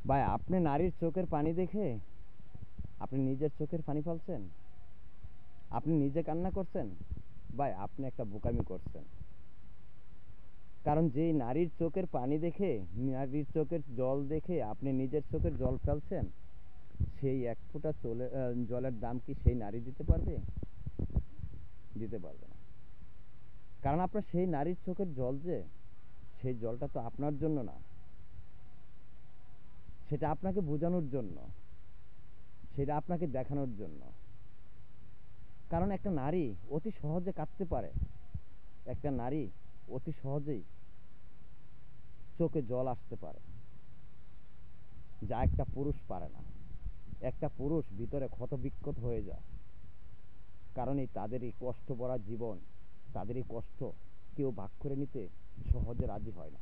ভাই, আপনি নারীর চোখের পানি দেখে আপনি নিজের চোখের পানি ফেলছেন? আপনি নিজে কান্না করছেন? ভাই, আপনি একটা বোকামি করছেন। কারণ যেই নারীর চোখের পানি দেখে, নারীর চোখের জল দেখে আপনি নিজের চোখের জল ফেলছেন, সেই এক ফোঁটা জলের দাম কি সেই নারী দিতে পারবে? দিতে পারবে না। কারণ আপনার সেই নারীর চোখের জল, যে সেই জলটা তো আপনার জন্য না, সেটা আপনাকে বোঝানোর জন্য, সেটা আপনাকে দেখানোর জন্য। কারণ একটা নারী অতি সহজে কাঁদতে পারে, একটা নারী অতি সহজেই চোখে জল আসতে পারে, যা একটা পুরুষ পারে না। একটা পুরুষ ভিতরে ক্ষতবিক্ষত হয়ে যায়, কারণ এই তাদের এই কষ্ট ভরা জীবন, তাদের এই কষ্ট কেউ ভাগ করে নিতে সহজে রাজি হয় না।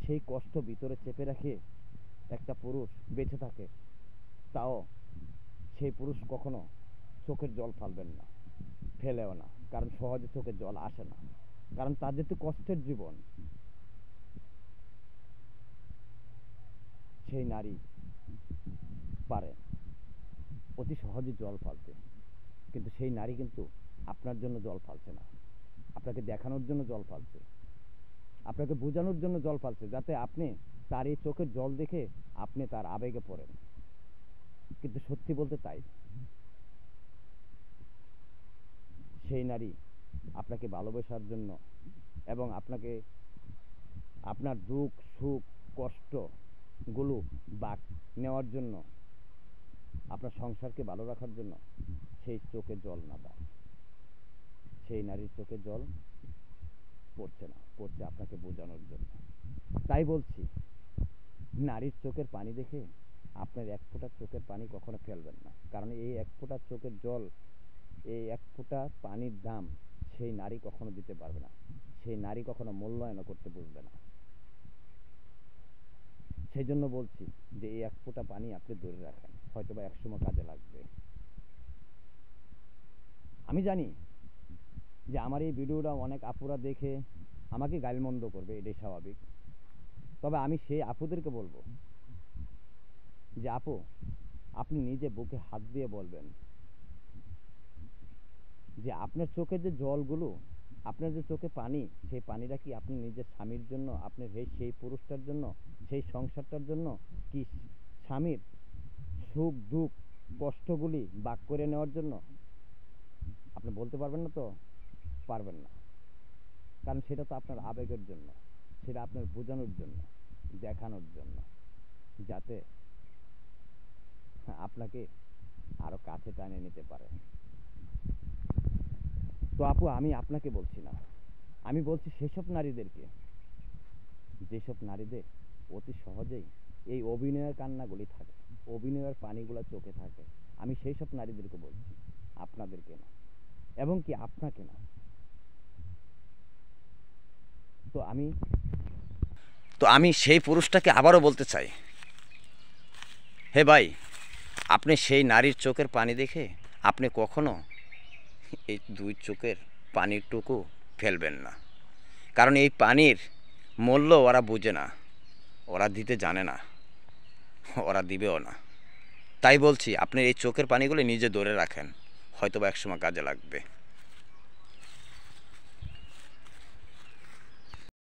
সেই কষ্ট ভিতরে চেপে রেখে একটা পুরুষ বেঁচে থাকে, তাও সেই পুরুষ কখনো চোখের জল ফেলবেন না, ফেলেও না। কারণ সহজে চোখের জল আসে না, কারণ তাদের তো কষ্টের জীবন। সেই নারী পারে অতি সহজে জল ফেলতে, কিন্তু সেই নারী কিন্তু আপনার জন্য জল ফেলছে না, আপনাকে দেখানোর জন্য জল ফেলছে, আপনাকে বোঝানোর জন্য জল ফেলছে, যাতে আপনি তার এই চোখের জল দেখে আপনি তার আবেগে পড়েন। কিন্তু সত্যি বলতে তাই, সেই নারী আপনাকে ভালোবাসার জন্য এবং আপনাকে আপনার দুঃখ সুখ কষ্টগুলো বাক নেওয়ার জন্য, আপনার সংসারকে ভালো রাখার জন্য সেই চোখে জল না দেয়। সেই নারীর চোখে জল পড়ছে না, পড়ছে আপনাকে বোঝানোর জন্য। তাই বলছি, নারীর চোখের পানি দেখে আপনার এক ফোঁটা চোখের পানি কখনো ফেলবেন না। কারণ এই এক ফোঁটা চোখের জল, এই এক ফোঁটা পানির দাম সেই নারী কখনো দিতে পারবে না, সেই নারী কখনো মূল্যায়ন করতে বুঝবে না। সেই জন্য বলছি যে এই এক ফোঁটা পানি আপনি ধরে রাখেন, হয়তোবা একসময় কাজে লাগবে। আমি জানি যে আমার এই ভিডিওটা অনেক আপুরা দেখে আমাকে গালমন্দ করবে, এটাই স্বাভাবিক। তবে আমি সেই আপুদেরকে বলবো যে আপু, আপনি নিজে বুকে হাত দিয়ে বলবেন যে আপনার চোখে যে জলগুলো, আপনার যে চোখে পানি, সেই পানিটা কি আপনি নিজের স্বামীর জন্য, আপনার সেই পুরুষটার জন্য, সেই সংসারটার জন্য, কি স্বামীর সুখ দুঃখ কষ্টগুলি ভাগ করে নেওয়ার জন্য? আপনি বলতে পারবেন না তো? পারবেন না। কারণ সেটা তো আপনার আবেগের জন্য, সেটা আপনার বোঝানোর জন্য, দেখানোর জন্য, যাতে আপনাকে আরো কাছে টানে নিতে পারে। তো আপু, আমি আপনাকে বলছি না, আমি বলছি সেসব নারীদেরকে, যেসব নারীদের অতি সহজেই এই অভিনয়ের কান্নাগুলি থাকে, অভিনয়ের পানিগুলো চোখে থাকে। আমি সেই সব নারীদেরকে বলছি, আপনাদেরকে না, এবং কি আপনাকে না। তো আমি সেই পুরুষটাকে আবারও বলতে চাই, হে ভাই, আপনি সেই নারীর চোখের পানি দেখে আপনি কখনো এই দুই চোখের পানিরটুকু ফেলবেন না। কারণ এই পানির মূল্য ওরা বুঝে না, ওরা দিতে জানে না, ওরা দিবেও না। তাই বলছি, আপনি এই চোখের পানিগুলো নিজে ধরে রাখেন, হয়তো বা একসময় কাজে লাগবে।